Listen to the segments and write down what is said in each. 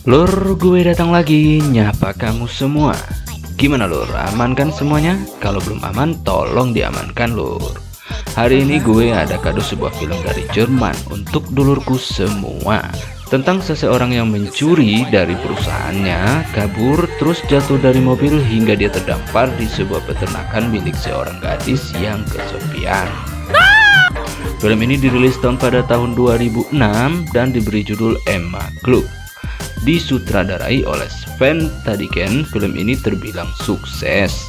Lur, gue datang lagi nyapa kamu semua. Gimana lur, aman kan semuanya? Kalau belum aman, tolong diamankan lur. Hari ini gue ada kado sebuah film dari Jerman untuk dulurku semua, tentang seseorang yang mencuri dari perusahaannya, kabur, terus jatuh dari mobil hingga dia terdampar di sebuah peternakan milik seorang gadis yang kesepian. Film ini dirilis pada tahun 2006 dan diberi judul Emma Club. Disutradarai oleh Sven Tadiken, film ini terbilang sukses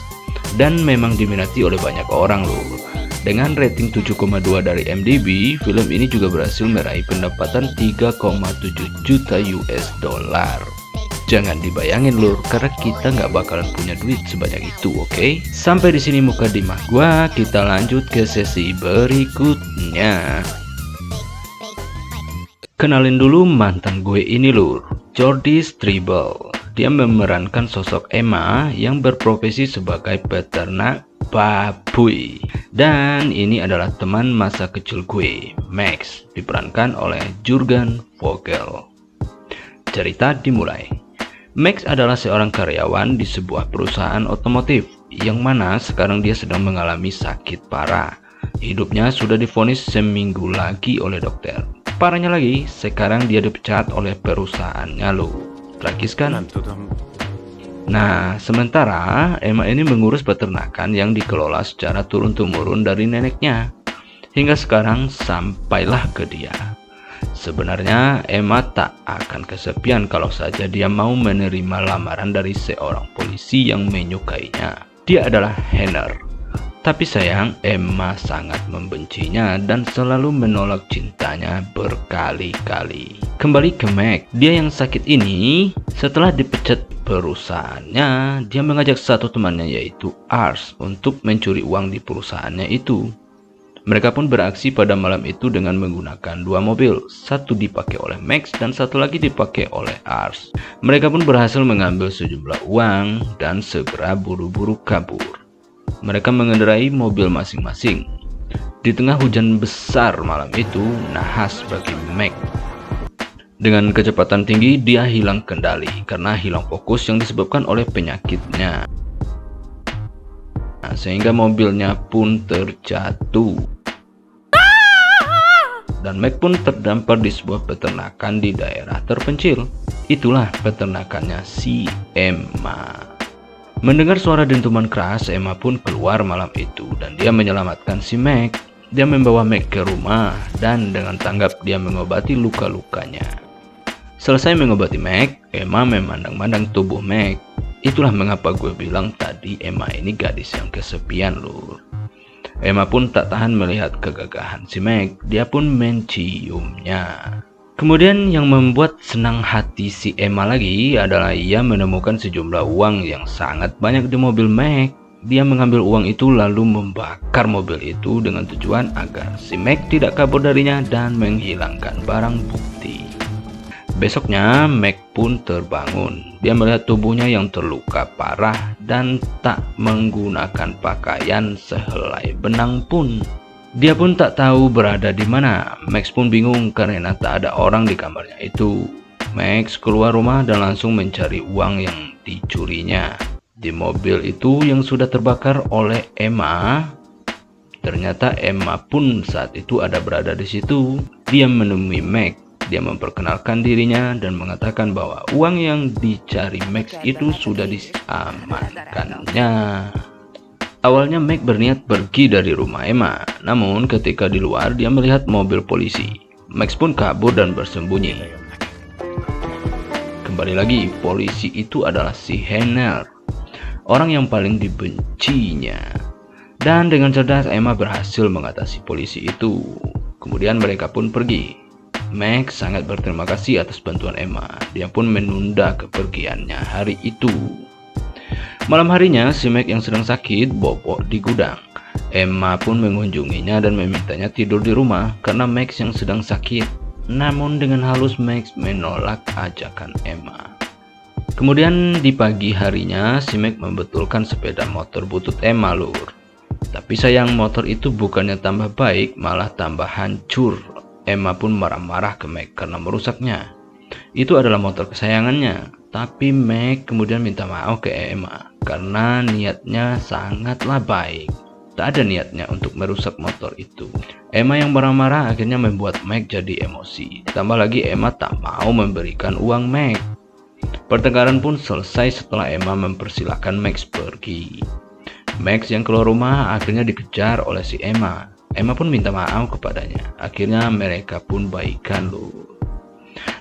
dan memang diminati oleh banyak orang loh. Dengan rating 7,2 dari IMDb, film ini juga berhasil meraih pendapatan 3,7 juta US dollar. Jangan dibayangin lur, karena kita nggak bakalan punya duit sebanyak itu, oke? Sampai di sini mukadimah gua, kita lanjut ke sesi berikutnya. Kenalin dulu mantan gue ini lur, Jordi Strebel. Dia memerankan sosok Emma yang berprofesi sebagai peternak babuy. Dan ini adalah teman masa kecil gue, Max, diperankan oleh Jurgen Vogel. Cerita dimulai. Max adalah seorang karyawan di sebuah perusahaan otomotif, yang mana sekarang dia sedang mengalami sakit parah. Hidupnya sudah divonis seminggu lagi oleh dokter. Parahnya lagi, sekarang dia dipecat oleh perusahaannya loh. Tragis kan? Nah, sementara Emma ini mengurus peternakan yang dikelola secara turun-temurun dari neneknya. Hingga sekarang sampailah ke dia. Sebenarnya Emma tak akan kesepian kalau saja dia mau menerima lamaran dari seorang polisi yang menyukainya. Dia adalah Henner. Tapi sayang, Emma sangat membencinya dan selalu menolak cintanya berkali-kali. Kembali ke Meg, dia yang sakit ini, setelah dipecat perusahaannya, dia mengajak satu temannya yaitu Ars untuk mencuri uang di perusahaannya itu. Mereka pun beraksi pada malam itu dengan menggunakan dua mobil, satu dipakai oleh Max dan satu lagi dipakai oleh Ars. Mereka pun berhasil mengambil sejumlah uang dan segera buru-buru kabur. Mereka mengendarai mobil masing-masing. Di tengah hujan besar malam itu, nahas bagi Mac. Dengan kecepatan tinggi, dia hilang kendali karena hilang fokus yang disebabkan oleh penyakitnya. Sehingga mobilnya pun terjatuh. Dan Mac pun terdampar di sebuah peternakan di daerah terpencil. Itulah peternakannya si Emma. Mendengar suara dentuman keras, Emma pun keluar malam itu dan dia menyelamatkan si Mac. Dia membawa Mac ke rumah dan dengan tanggap dia mengobati luka-lukanya. Selesai mengobati Mac, Emma memandang-mandang tubuh Mac. Itulah mengapa gue bilang tadi Emma ini gadis yang kesepian lur. Emma pun tak tahan melihat kegagahan si Mac, dia pun menciumnya. Kemudian yang membuat senang hati si Emma lagi adalah ia menemukan sejumlah uang yang sangat banyak di mobil Mac. Dia mengambil uang itu lalu membakar mobil itu dengan tujuan agar si Mac tidak kabur darinya dan menghilangkan barang bukti. Besoknya Mac pun terbangun. Dia melihat tubuhnya yang terluka parah dan tak menggunakan pakaian sehelai benang pun. Dia pun tak tahu berada di mana. Max pun bingung karena tak ada orang di kamarnya itu. Max keluar rumah dan langsung mencari uang yang dicurinya. Di mobil itu yang sudah terbakar oleh Emma, ternyata Emma pun saat itu ada berada di situ. Dia menemui Max. Dia memperkenalkan dirinya dan mengatakan bahwa uang yang dicari Max itu sudah diamankannya. Awalnya Mac berniat pergi dari rumah Emma, namun ketika di luar dia melihat mobil polisi. Max pun kabur dan bersembunyi. Kembali lagi, polisi itu adalah si Henner, orang yang paling dibencinya. Dan dengan cerdas Emma berhasil mengatasi polisi itu. Kemudian mereka pun pergi. Max sangat berterima kasih atas bantuan Emma. Dia pun menunda kepergiannya hari itu. Malam harinya, si Mac yang sedang sakit bobok di gudang. Emma pun mengunjunginya dan memintanya tidur di rumah karena Max yang sedang sakit. Namun dengan halus Max menolak ajakan Emma. Kemudian di pagi harinya, si Mac membetulkan sepeda motor butut Emma lur. Tapi sayang motor itu bukannya tambah baik, malah tambah hancur. Emma pun marah-marah ke Mac karena merusaknya. Itu adalah motor kesayangannya. Tapi Meg kemudian minta maaf ke Emma karena niatnya sangatlah baik. Tak ada niatnya untuk merusak motor itu. Emma yang marah-marah akhirnya membuat Meg jadi emosi. Ditambah lagi Emma tak mau memberikan uang Meg. Pertengkaran pun selesai setelah Emma mempersilahkan Max pergi. Max yang keluar rumah akhirnya dikejar oleh si Emma. Emma pun minta maaf kepadanya. Akhirnya mereka pun baikan loh.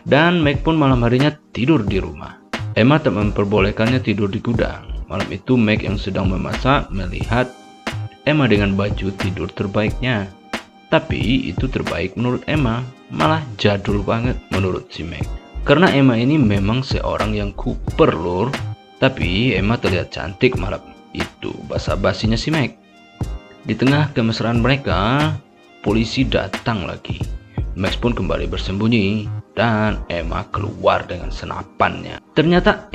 Dan Meg pun malam harinya tidur di rumah. Emma tak memperbolehkannya tidur di gudang. Malam itu Meg yang sedang memasak melihat Emma dengan baju tidur terbaiknya. Tapi itu terbaik menurut Emma, malah jadul banget menurut si Meg. Karena Emma ini memang seorang yang kuper lur. Tapi Emma terlihat cantik malam itu, basa-basinya si Meg. Di tengah kemesraan mereka, polisi datang lagi. Max pun kembali bersembunyi dan Emma keluar dengan senapannya. Ternyata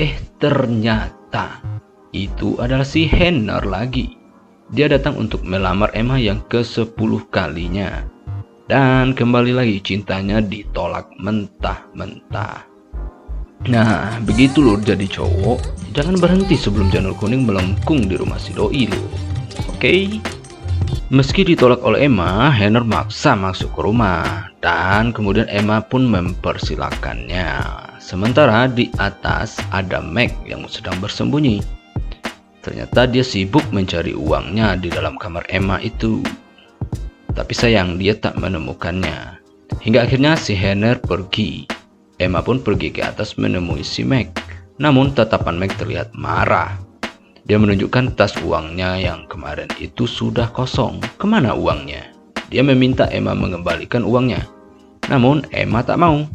itu adalah si Henner lagi. Dia datang untuk melamar Emma yang ke-10 kalinya. Dan kembali lagi cintanya ditolak mentah-mentah. Nah, begitu lur jadi cowok. Jangan berhenti sebelum janur kuning melengkung di rumah si doi lur. Oke? Meski ditolak oleh Emma, Henner maksa masuk ke rumah. Dan kemudian Emma pun mempersilahkannya. Sementara di atas ada Meg yang sedang bersembunyi. Ternyata dia sibuk mencari uangnya di dalam kamar Emma itu. Tapi sayang dia tak menemukannya. Hingga akhirnya si Henner pergi. Emma pun pergi ke atas menemui si Meg. Namun tatapan Meg terlihat marah. Dia menunjukkan tas uangnya yang kemarin itu sudah kosong. Kemana uangnya? Dia meminta Emma mengembalikan uangnya. Namun Emma tak mau.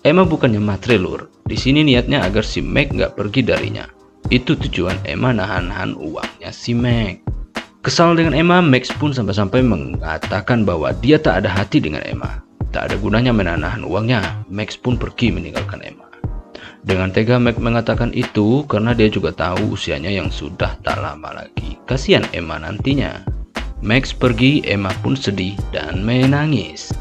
Emma bukannya matre lur. Di sini niatnya agar si Meg nggak pergi darinya. Itu tujuan Emma nahan-nahan uangnya si Meg. Kesal dengan Emma, Max pun sampai-sampai mengatakan bahwa dia tak ada hati dengan Emma. Tak ada gunanya menahan uangnya. Max pun pergi meninggalkan Emma. Dengan tega Meg mengatakan itu karena dia juga tahu usianya yang sudah tak lama lagi. Kasihan Emma nantinya. Max pergi, Emma pun sedih dan menangis.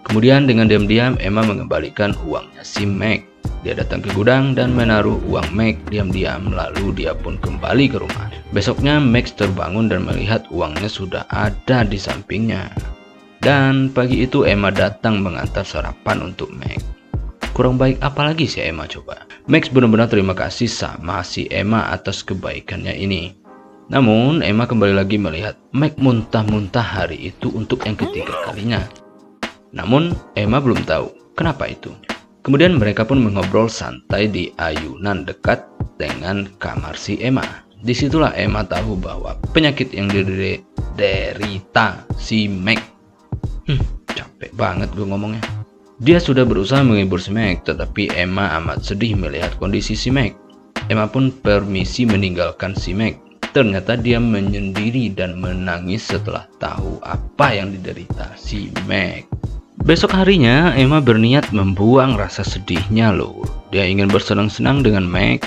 Kemudian dengan diam-diam Emma mengembalikan uangnya si Meg. Dia datang ke gudang dan menaruh uang Meg diam-diam, lalu dia pun kembali ke rumah. Besoknya Max terbangun dan melihat uangnya sudah ada di sampingnya. Dan pagi itu Emma datang mengantar sarapan untuk Meg. Kurang baik apalagi si Emma coba. Max benar-benar terima kasih sama si Emma atas kebaikannya ini. Namun Emma kembali lagi melihat Meg muntah-muntah hari itu untuk yang ketiga kalinya. Namun Emma belum tahu kenapa itu. Kemudian mereka pun mengobrol santai di ayunan dekat dengan kamar si Emma. Disitulah Emma tahu bahwa penyakit yang diderita si Meg. Capek banget gue ngomongnya. Dia sudah berusaha menghibur si Meg, tetapi Emma amat sedih melihat kondisi si Meg. Emma pun permisi meninggalkan si Meg. Ternyata dia menyendiri dan menangis setelah tahu apa yang diderita si Meg. Besok harinya Emma berniat membuang rasa sedihnya loh. Dia ingin bersenang-senang dengan Meg.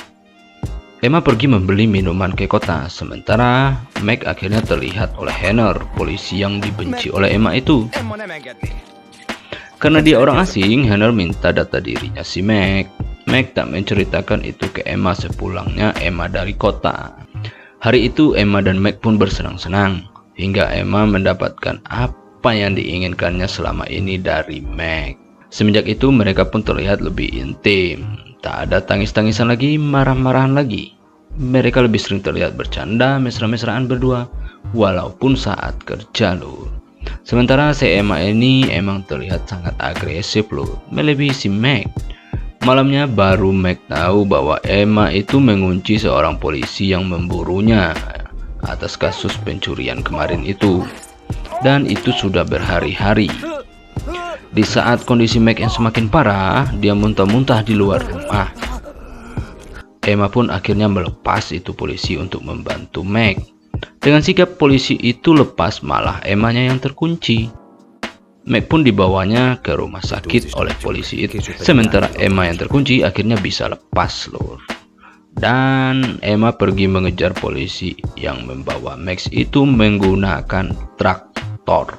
Emma pergi membeli minuman ke kota. Sementara Meg akhirnya terlihat oleh Henner, polisi yang dibenci oleh Emma itu. Karena dia orang asing, Henner minta data dirinya si Meg. Meg tak menceritakan itu ke Emma sepulangnya Emma dari kota. Hari itu Emma dan Meg pun bersenang-senang. Hingga Emma mendapatkan apa yang diinginkannya selama ini dari Meg. Semenjak itu mereka pun terlihat lebih intim. Tak ada tangis-tangisan lagi, marah-marahan lagi. Mereka lebih sering terlihat bercanda, mesra-mesraan berdua. Walaupun saat kerja loh. Sementara si Emma ini emang terlihat sangat agresif loh, melebihi si Meg. Malamnya baru Meg tahu bahwa Emma itu mengunci seorang polisi yang memburunya atas kasus pencurian kemarin itu. Dan itu sudah berhari-hari. Di saat kondisi Meg yang semakin parah, dia muntah-muntah di luar rumah. Emma pun akhirnya melepas itu polisi untuk membantu Meg. Dengan sikap polisi itu lepas, malah Emmanya yang terkunci. Meg pun dibawanya ke rumah sakit oleh polisi itu. Sementara Emma yang terkunci akhirnya bisa lepas lor. Dan Emma pergi mengejar polisi yang membawa Max itu menggunakan traktor.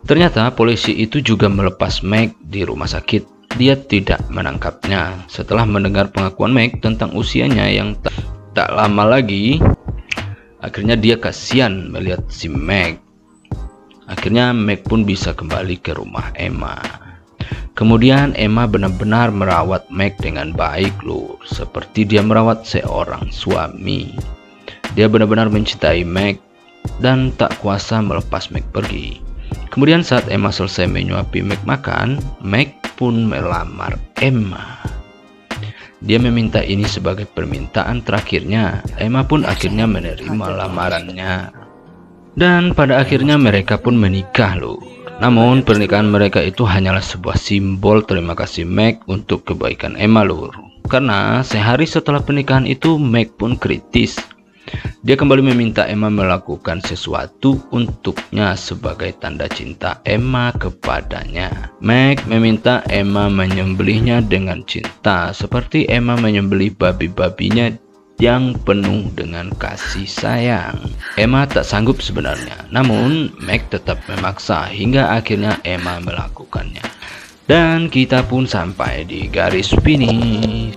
Ternyata polisi itu juga melepas Meg di rumah sakit. dia tidak menangkapnya. Setelah mendengar pengakuan Meg tentang usianya yang tak lama lagi, akhirnya dia kasihan melihat si Meg. Akhirnya Meg pun bisa kembali ke rumah Emma. Kemudian Emma benar-benar merawat Meg dengan baik lur, seperti dia merawat seorang suami. Dia benar-benar mencintai Meg dan tak kuasa melepas Meg pergi. Kemudian saat Emma selesai menyuapi Meg makan, Meg pun melamar Emma. Dia meminta ini sebagai permintaan terakhirnya. Emma pun akhirnya menerima lamarannya. Dan pada akhirnya mereka pun menikah lur. Namun pernikahan mereka itu hanyalah sebuah simbol terima kasih Meg untuk kebaikan Emma lur. Karena sehari setelah pernikahan itu Meg pun kritis. Dia kembali meminta Emma melakukan sesuatu untuknya sebagai tanda cinta Emma kepadanya. Meg meminta Emma menyembelihnya dengan cinta seperti Emma menyembelih babi-babinya yang penuh dengan kasih sayang. Emma tak sanggup sebenarnya, namun Meg tetap memaksa hingga akhirnya Emma melakukannya. Dan kita pun sampai di garis finish.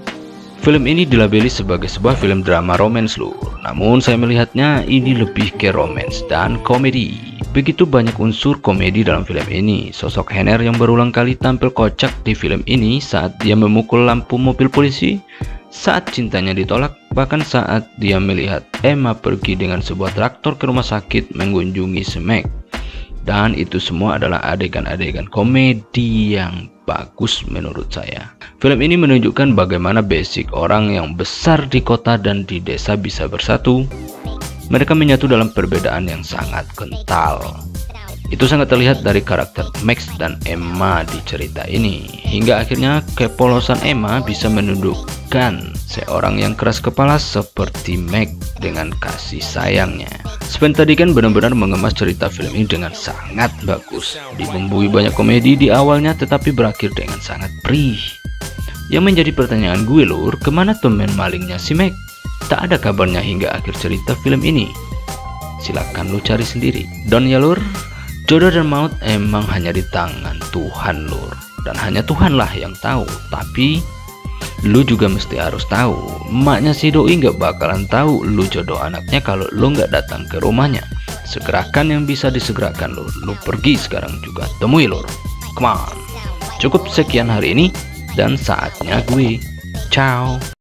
Film ini dilabeli sebagai sebuah film drama romance lur. Namun saya melihatnya ini lebih ke romance dan komedi. Begitu banyak unsur komedi dalam film ini. Sosok Henner yang berulang kali tampil kocak di film ini saat dia memukul lampu mobil polisi, saat cintanya ditolak, bahkan saat dia melihat Emma pergi dengan sebuah traktor ke rumah sakit mengunjungi si Meg. Dan itu semua adalah adegan-adegan komedi yang bagus menurut saya. Film ini menunjukkan bagaimana basic orang yang besar di kota dan di desa bisa bersatu. Mereka menyatu dalam perbedaan yang sangat kental. Itu sangat terlihat dari karakter Max dan Emma di cerita ini. Hingga akhirnya kepolosan Emma bisa menundukkan seorang yang keras kepala seperti Meg dengan kasih sayangnya. Sven tadi kan benar-benar mengemas cerita film ini dengan sangat bagus. Dibumbui banyak komedi di awalnya tetapi berakhir dengan sangat perih. Yang menjadi pertanyaan gue lur, kemana teman malingnya si Meg? Tak ada kabarnya hingga akhir cerita film ini. Silakan lu cari sendiri. Don ya lur. Jodoh dan maut emang hanya di tangan Tuhan lur. Dan hanya Tuhanlah yang tahu. Tapi lu juga mesti harus tahu. Emaknya si doi gak bakalan tahu lu jodoh anaknya kalau lu gak datang ke rumahnya. Segerakan yang bisa disegerakan lur. Lu pergi sekarang juga temui lur. Come on. Cukup sekian hari ini. Dan saatnya gue ciao.